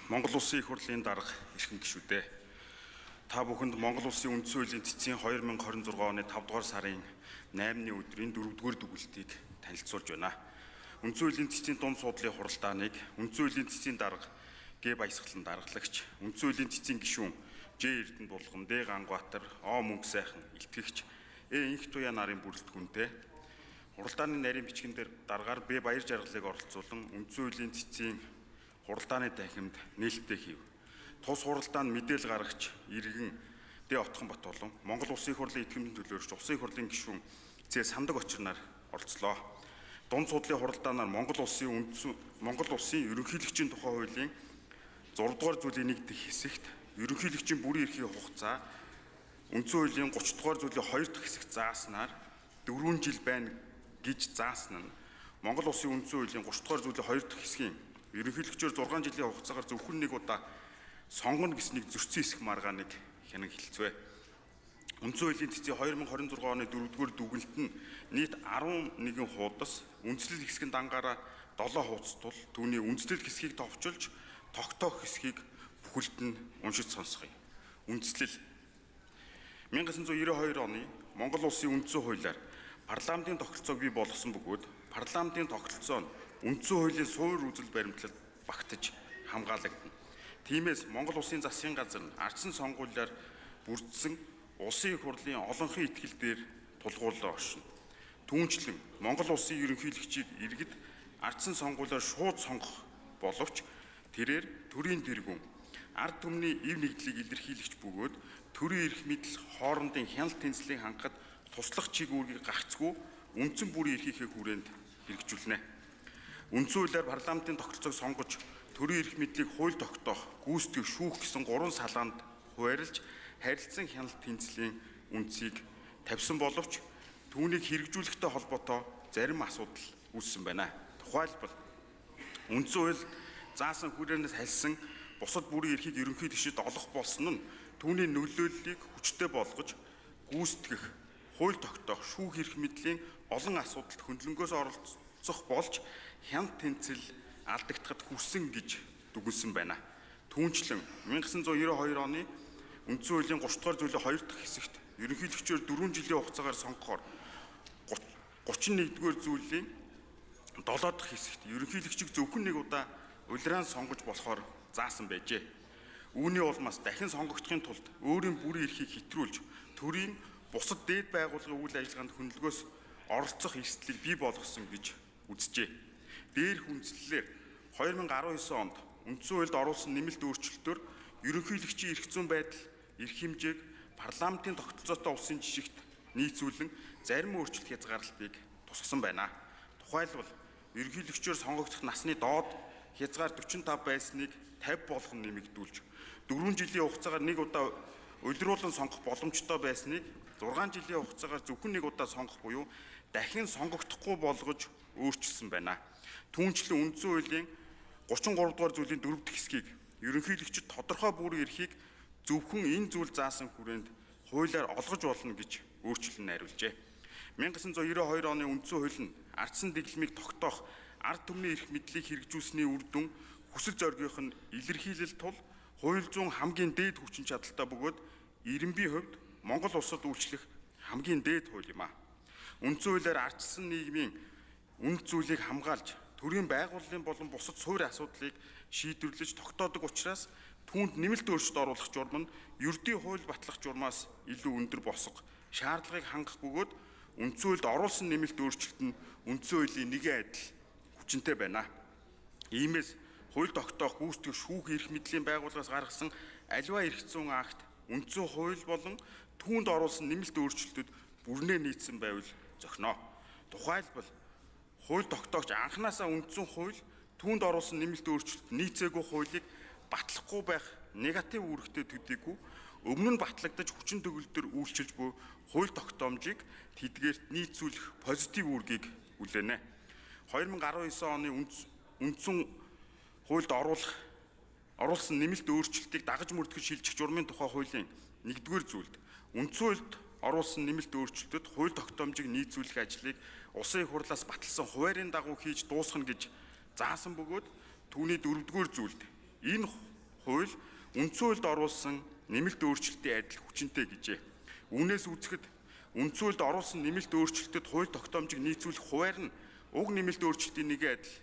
Монгол Улсын их хурлын дарга эрхэм гишүүдээ. Та бүхэнд Монгол Улсын үндсэн хуулийн цэцгийн 2026 оны 5 дугаар сарын 8-ны өдрийн 4-р дүгнэлтийг танилцуулж байна. Үндсэн хуулийн цэцгийн дунд суудлын хуралдааныг үндсэн хуулийн цэцгийн дарга Г. Баясгалан даргалагч, үндсэн хуулийн цэцгийн гишүүн Ж. Эрдэнэ Булган, Д. Ганбаатар, О. Мөнх сайхан илтгэгч Инх Туяа нарын бүрэлдэхүүнтэй хуралдааны нарийн бичгэн дээр даргаар Б. Баяр жаргалыг оролцуулан үндсэн хуулийн цэцгийн хуралдааны танхимд нээлттэй хийв. Тус хуралдаанд мэдээлэл гаргагч иргэн Д. Отхон Батболон, Монгол Улсын их хурлын итгэмжийн төлөөлөгч Улсын их хурлын гишүүн З. Самдаг Очирнаар оролцлоо. Дунд суудлын хуралдаанаар Монгол Улсын ерөнхийлөгчийн тухай хуулийн 6 дугаар зүйлийн 1 дэх хэсэгт ерөнхийлөгчийн бүрийн эрхийн хугацаа үндсэн хуулийн 30 дугаар зүйлийн 2 дахь хэсэгт зааснаар 4 жил байна гэж заасан нь Монгол Улсын үндсэн хуулийн 30 дугаар зүйлийн 2 дахь хэсгийн ерөнхийлөгчөөр 6 жилийн хугацаагаар зөвхөн нэг удаа сонгоно гэснийг зөрчсөн эсэх маргааныг хянан хэлцвэ. Үндсэн хуулийн цэцгийн 2026 оны 4-р дүгнэлт нь нийт 11 хуудас, үндслэл хэсгийн дангаараа 7 хуудас тул түүний үндслэл хэсгийг товчулж, тогтоох хэсгийг бүхэлд нь уншиж сонсгоё. Үндслэл 1992 оны Монгол Улсын үндсэн хуулиар парламентын тогтолцоог бий болгосон бөгөөд парламентын тогтолцоо нь үндсэн хуулийн суур үзэл баримтлалд багтаж хамгаалагдана. Тиймээс Монгол Улсын засгийн газар нь ардсан сонгуулиар бүрдсэн улсын их хурлын олонхын итгэл дээр тулгуурлаа оршино. Түүнчлэн Монгол Улсын ерөнхийлөгчийг иргэд ардсан сонгуулиар шууд сонгох боловч тэрээр төрийн тэргүүн ард түмний ив нэгдлийг илэрхийлэгч бөгөөд төрийн эрх мэдэл хоорондын хяналт тэнцлийг хангахад туслах чиг үүргийг гагцгүй үндсэн бүрийн эрхийнхээ хүрээнд хэрэгжүүлнэ. Үндсэн хуулиар парламентын тогтолцоог сонгож төрийн эрх мэдлийг хууль тогтоох, гүйцэтгэх, шүүх гэсэн 3 салаанд хуваарлж харилцан хяналт тэнцлийн үндсийг тавьсан боловч түүнийг хэрэгжүүлэхтэй холбоотой зарим асуудал үүссэн байна. Тухайлбал үндсэн хууль заасан хүрээнээс халсан бусад бүрийн эрхийг ерөнхийлөгчөд олох болсон нь түүний нөлөөллийг хүчтэй болгож гүйцэтгэх, хууль тогтоох, шүүх эрх мэдлийн олон асуудалд хөндлөнгөөс оролцох болж хяналт тэнцэл алдагдахад хүрсэн гэж дүгнсэн байна. Түүнчлэн 1992 оны үндсэн хуулийн 30 дугаар зүйлийн 2 дахь хэсэгт ерөнхийлөгчөөр 4 жилийн хугацаагаар сонгохоор 31-р зүйлийн 7 дахь хэсэгт ерөнхийлөгчийг зөвхөн нэг удаа улираан сонгож болохоор заасан байжээ. Үүний улмаас дахин сонгогдохын тулд өөрийн бүрийн эрхийг хэтрүүлж төрийн бусад дээд байгууллагын үйл ажиллагаанд хөндлөгөөс оролцох эрсдлийг бий болгосон гэж үзжээ. Дээрх үндслэлээр 2019 онд үндсэн хуульд оруулсан нэмэлт өөрчлөлтөөр ерөнхийлөгчийн эрх зүйн байдал, эрх хэмжээг парламентын тогтолцоотой улсын жишигт нийцүүлэн зарим өөрчлөлт хязгаарлалтыг тусгасан байна. Тухайлбал ерөнхийлөгчөөр сонгогдох насны доод хязгаар 45 байсныг 50 болгон нэмэгдүүлж, 4 жилийн хугацаагаар нэг удаа улируулан сонгох боломжтой байсныг 6 жилийн хугацаагаар зөвхөн нэг удаа сонгох буюу дахин сонгогдохгүй болгож өөрчилсөн байна. Түүнчлэн үндсэн хуулийн 33 дугаар зүйлийн 4 дахь хэсгийг ерөнхийлөгчөд тодорхой бүрийн эрхийг зөвхөн энэ зүйл заасан хүрээнд хуулиар олгож болно гэж өөрчлөлт найруулжээ. 1992 оны үндсэн хууль нь ардсан дэглэмийг тогтоох ард түмний эрх мэдлийг хэрэгжүүлсэний үр дүн хүсэл зоригийнх нь илэрхийлэл тул хууль зүйн хамгийн дээд хүчин чадалтай бөгөөд 90% хувьд Монгол улсад үйлчлэх хамгийн дээд хууль юм а. Үндсэн хуулиар ардсан нийгмийн үнд зүйлийг хамгаалж төрийн байгууллагын болон бусад суурь асуудлыг шийдвэрлэж тогтоодог учраас түүнд нэмэлт өөрчлөлт оруулах журам нь ердийн хууль батлах журмаас илүү өндөр босго шаардлагыг хангах бөгөөд үндсэн хуульд оруулсан нэмэлт өөрчлөлт нь үндсэн хуулийн нэгэн адил хүчинтэй байна. Иймээс хууль тогтоох, гүйцэтгэх, шүүх эрх мэдлийн байгууллагаас гаргасан аливаа эрх зүйн акт үндсэн хууль болон түүнд оруулсан нэмэлт өөрчлөлтөд бүрнээ нийцсэн байвал зохино. Тухайлбал хууль тогтоогч анханасаа үндсэн хууль түүнд оруулсан нэмэлт өөрчлөлт нийцээгүй хуулийг батлахгүй байх негатив үүрэгтэй төдийгүй өмнө нь батлагдаж хүчин төгөлдөр үйлчилж буй хууль тогтоомжийг тэдгээрт нийцүүлэх позитив үүргийг үлээнэ. 2019 оны үндсэн хуульд оруулсан нэмэлт өөрчлөлтийг дагаж мөрдөхөд шилжих журмын тухай хуулийн 1-р зүйлд үндсэн хуульд оруулсан нэмэлт өөрчлөлтөд хууль тогтоомжийг нийцүүлэх ажлыг улсын их хурлаас баталсан хуваарийн дагуу хийж дуусгах гэж заасан бөгөөд түүний 4-р зүйлд энэ хууль үндсэн хуульд оруулсан нэмэлт өөрчлөлтийн адил хүчинтэй гэжээ. Үүнээс үзэхэд үндсэн хуульд оруулсан нэмэлт өөрчлөлтөд хууль тогтоомжийг нийцүүлэх хуваар нь уг нэмэлт өөрчлөлтийн нэгэн адил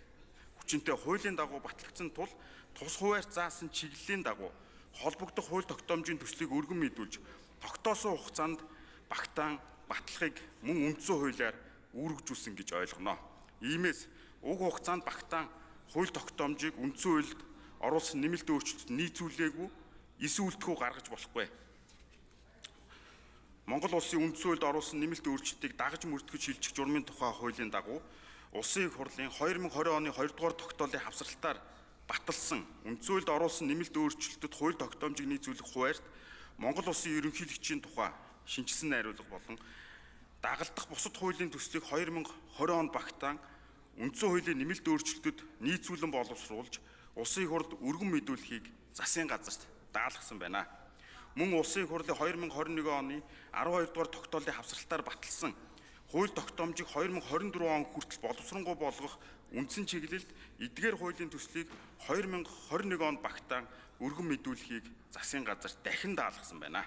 хүчинтэй хуулийн дагуу батлагдсан тул тус хуваарь заасан чиглэлийн дагуу холбогдох хууль тогтоомжийн төслийг өргөн мэдүүлж тогтоосон хугацаанд багтаан батлахыг мөн үндсэн хуулиар үүргэжүүлсэн гэж ойлгоно. Иймээс уг хугацаанд багтаан хууль тогтоомжийг үндсэн хуульд оруулсан нэмэлт өөрчлөлт нийцүүлээгүй эсүүлдэхүү гаргаж болохгүй. Монгол улсын үндсэн хуульд оруулсан нэмэлт өөрчлөлтийг дагаж мөрдгөж шилжих журмын тухай хуулийн дагуу Улсын их хурлын 2020 оны 2 дугаар тогтоолын хавсралтаар баталсан үндсэн хуульд оруулсан нэмэлт өөрчлөлтөд хууль тогтоомжийг нийцүүлэх хуваарьт Монгол улсын ерөнхийлөгчийн тухай шинжилсэн найруулга болон дагалдах бусад хуулийн төслийг 2020 онд багтаан үндсэн хуулийн нэмэлт өөрчлөлтөд нийцүүлэн боловсруулж Улсын их хурлд өргөн мэдүүлэхийг засгийн газарт дагалгасан байна. Мөн Улсын их хурлын 2021 оны 12 дугаар тогтоолын хавсралтаар баталсан хууль тогтоомжийг 2024 он хүртэл боловсронгуй болгох үндсэн чиглэлд эдгээр хуулийн төслийг 2021 онд багтаан өргөн мэдүүлэхийг засгийн газарт дахин даалгасан байна.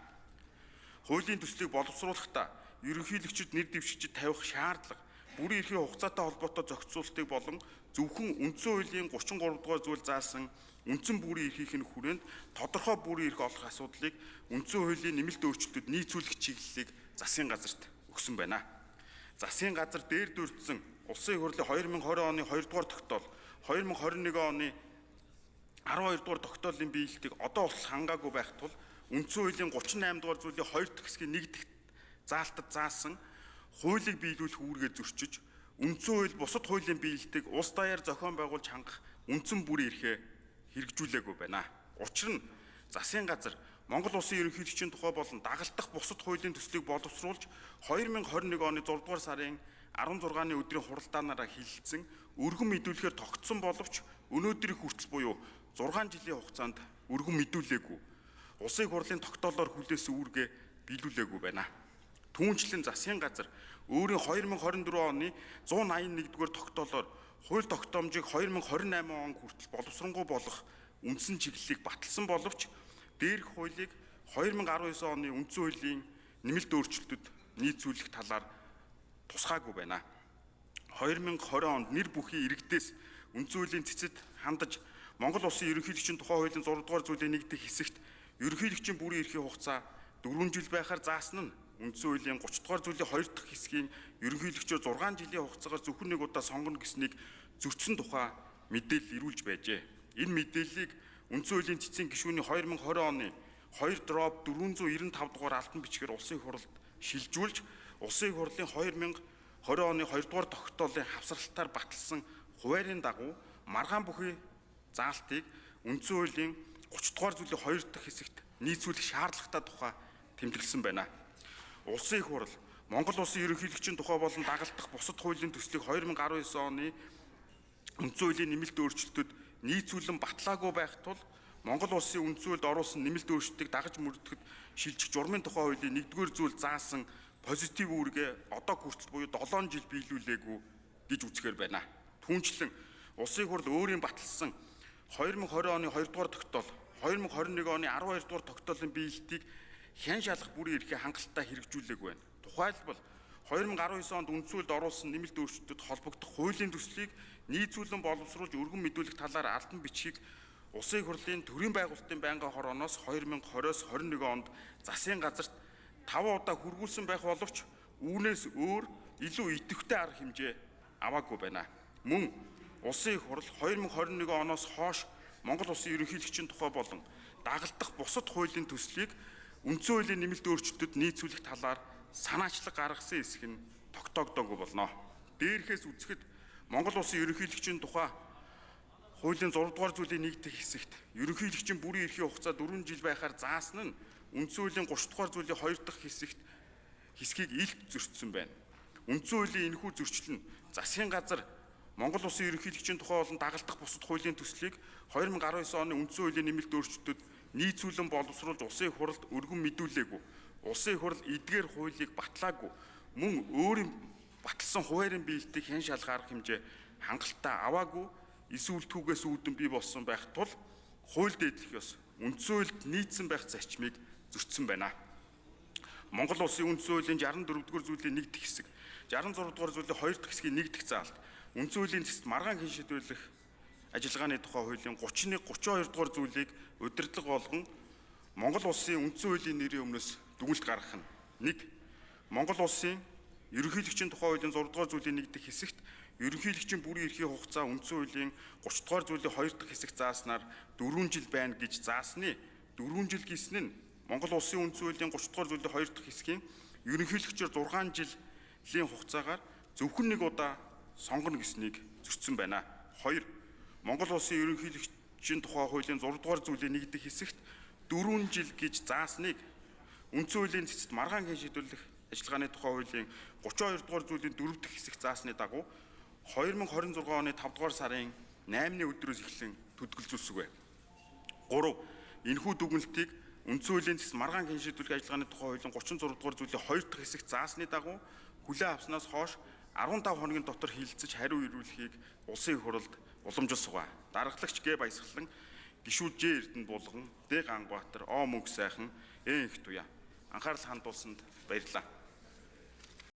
Хуулийн төслийг боловсруулахдаа ерөнхийлөгчид нэр дэвшигчид тавих шаардлага, бүрийн эрхийн хугацаатай холбоотой зохицуултыг болон зөвхөн үндсэн хуулийн 33 дугаар зүйл заасан үндсэн бүрийн эрхийн хүрээнд тодорхой бүрийн эрх олох асуудлыг үндсэн хуулийн нэмэлт өөрчлөлтөд нийцүүлэх чиглэлийг засгийн газарт өгсөн байна. Засгийн газар дээр дурдсан Улсын их хурлын 2020 оны 2 дугаар тогтоол, 2021 оны 12 дугаар тогтоолын биелэлтийг одоо болтол хангаагүй байх тул үндсэн хуулийн 38 дугаар зүйлийн 2 дахь хэсгийн 1 дахь заалтад заасан хуулийг биелүүлэх үүргээ зөрчиж, үндсэн хууль бусад хуулийн биелэлтийг улс даяар зохион байгуулж хангах үндсэн бүрийн эрхээ хэрэгжүүлээгүй байна. Учир нь засгийн газар Монгол улсын ерөнхийлөгчийн тухай болон дагалдах бусад хуулийн төслийг боловсруулж 2021 оны 6 дугаар сарын 16-ны өдрийн хуралдаанаараа хилэлцэн өргөн мэдүүлэхээр тогтсон боловч өнөөдрийн хүртэл буюу 6 жилийн хугацаанд өргөн мэдүүлээгүй. Улсын их хурлын тогтоолоор хүлээсэн үүргээ биелүүлээгүй байна. Түүнчлэн засгийн газар өөрийн 2024 оны 181-р тогтоолоор хууль тогтоомжийг 2028 он хүртэл боловсронгуй болгох үндсэн чиглэлийг баталсан боловч дээрх хуулийг 2019 оны үндсэн хуулийн нэмэлт өөрчлөлтөд нийцүүлэх талаар тусгаагүй байна. 2020 онд нэр бүхий иргэдээс үндсэн хуулийн цэцэд хандаж Монгол улсын ерөнхийлөгчийн тухай хуулийн 6 дугаар зүйлийн 1 дахь хэсэгт ерөнхийлөгчийн бүрийн эрхийн хугацаа 4 жил байхаар заасан нь үндсэн хуулийн 30 дугаар зүйлийн 2 дахь хэсгийн ерөнхийлөгчөө 6 жилийн хугацаагаар зөвхөн нэг удаа сонгоно гэснийг зөрчсөн тухай мэдээлэл ирүүлж байжээ. Энэ мэдээллийг үндсэн хуулийн цэцгийн гишүүний 2020 оны 2/495 дугаар алтан бичгээр улсын их хурлд шилжүүлж, улсын их хурлын 2020 оны 2 дугаар тогтоолын хавсралтаар баталсан хуваарийн дагуу маргаан бүхий заалтыг үндсэн хуулийн 30 дугаар зүйлийн 2 дахь хэсэгт нийцүүлэх шаардлагатай тухай тэмдэглэсэн байна. Улсын их хурл Монгол улсын ерөнхийлөгчийн тухай болон дагалдах бусад хуулийн төслийг 2019 оны үндсэн хуулийн нэмэлт өөрчлөлтөд нийцүүлэн батлаагүй байх тул Монгол улсын үндсэн хуульд оруулсан нэмэлт өөрчлөлтийг дагаж мөрдөхөд шилжих журмын тухай хуулийн 1-р зүйл заасан позитив үүргээ одоо хүртэл буюу 7 жил биелүүлээгүй гэж үзэхээр байна. Түүнчлэн улсын их хурл өөрийн баталсан 2020 оны 2 дугаар тогтоол, 2021 оны 12 дугаар тогтоолын биелэлтийг хян шалгах бүрийн эрхээ хангалттай хэрэгжүүлээгүй байна. Тухайлбал 2019 онд үндсэн хуульд оруулсан нэмэлт өөрчлөлтөд холбогдох хуулийн төслийг нийцүүлэн боловсруулж өргөн мэдүүлэх талаар албан бичгийг Улсын их хурлын төрийн байгуулалтын байнгын хорооноос 2020-с 21 онд засгийн газарт 5 удаа хүргүүлсэн байх боловч үүнээс өөр илүү идэвхтэй арга хэмжээ аваагүй байна. Мөн Улсын их хурл 2021 оноос хойш Монгол улсын ерөнхийлөгчийн тухай болон дагалдах бусад хуулийн төслийг үндсэн хуулийн нэмэлт өөрчлөлтөд нийцүүлэх талаар санаачлаг гаргасан эсэх нь тогтоогдоогүй болно. Дээрхээс үзэхэд Монгол улсын ерөнхийлөгчийн тухай хуулийн 6 дугаар зүйлийн 1 дахь хэсэгт ерөнхийлөгчийн бүрийн эрхийн хугацаа 4 жил байхаар заасан нь үндсэн хуулийн 30 дугаар зүйлийн 2 дахь хэсгийг илт зөрчсөн байна. Үндсэн хуулийн энэхүү зөрчил нь засгийн газар Монгол улсын ерөнхийлөгчийн тухай болон дагалдах бусад хуулийн төслийг 2019 оны үндсэн хуулийн нэмэлт өөрчлөлтөд нийцүүлэн боловсруулж улсын их хурлд өргөн мэдүүлээгүй. Улсын их хурл эдгээр хуулийг батлаагүй. Мөн өөрийн баталсан хуваарийн биелэлтийг хэн шалгах арга хэмжээ хангалттай аваагүй. Эсвэлтгүйгээс үүдэн бий болсон байх тул хууль дээдлэх ёс үндсэн хуульд нийцсэн байх зарчмыг зөрчсөн байна. Монгол улсын үндсэн хуулийн 64-р зүйлийн 1 дэх хэсэг, 66-р зүйлийн 2 дахь хэсгийн 1 дэх заалт, үндсэн хуулийн зэст маргаан хэн шийдвэрлэх ажиллагааны тухай хуулийн 31-32-р зүйлийг удирдлага болгон Монгол улсын үндсэн хуулийн нэрийн өмнөөс дүгнэлт гаргах нь 1. Монгол улсын ерөнхийлөгчийн тухай хуулийн 6-р зүйлийн 1 дэх хэсэгт ерөнхийлөгчийн бүрийн эрхийн хугацаа үндсэн хуулийн 30-р зүйлийн 2 дахь хэсэг зааснаар 4 жил байна гэж заасны 4 жил гэсэн нь Монгол улсын үндсэн хуулийн 30-р зүйлийн 2 дахь хэсгийн ерөнхийлөгчөөр 6 жилийн хугацаагаар зөвхөн 1 удаа сонгоно гэснийг зөрчсөн байна. 2. Монгол улсын ерөнхийлөгчийн тухай хуулийн 6-р зүйлийн 1 дэх хэсэгт 4 жил гэж заасныг үндсэн хуулийн цэцэд маргаан хэн шийдвэрлэх ажиллагааны тухай хуулийн 32-р зүйлийн 4 дахь хэсэг заасны дагуу 2026 оны 5 дугаар сарын 8-ны өдрөөс эхлэн төдөлгөлзүүлсэвэ. 3. Энэхүү дүгнэлтийг үндсэн хуулийн цэцэд маргаан хэн шийдвэрлэх ажиллагааны тухай хуулийн 36-р зүйлийн 2 дахь хэсэг заасны дагуу хүлээн авснаас хойш 15 хоногийн дотор хилцэж хариу ирүүлэхийг улсын их хурлд уламжилсугай. Даргалагч Г Баясгалан, гишүүд Ж Эрдэнэ Булган, Д Ганбаатар, О Мөнх сайхан, Н их туяа. Анхаарал хандуулсанд баярлалаа.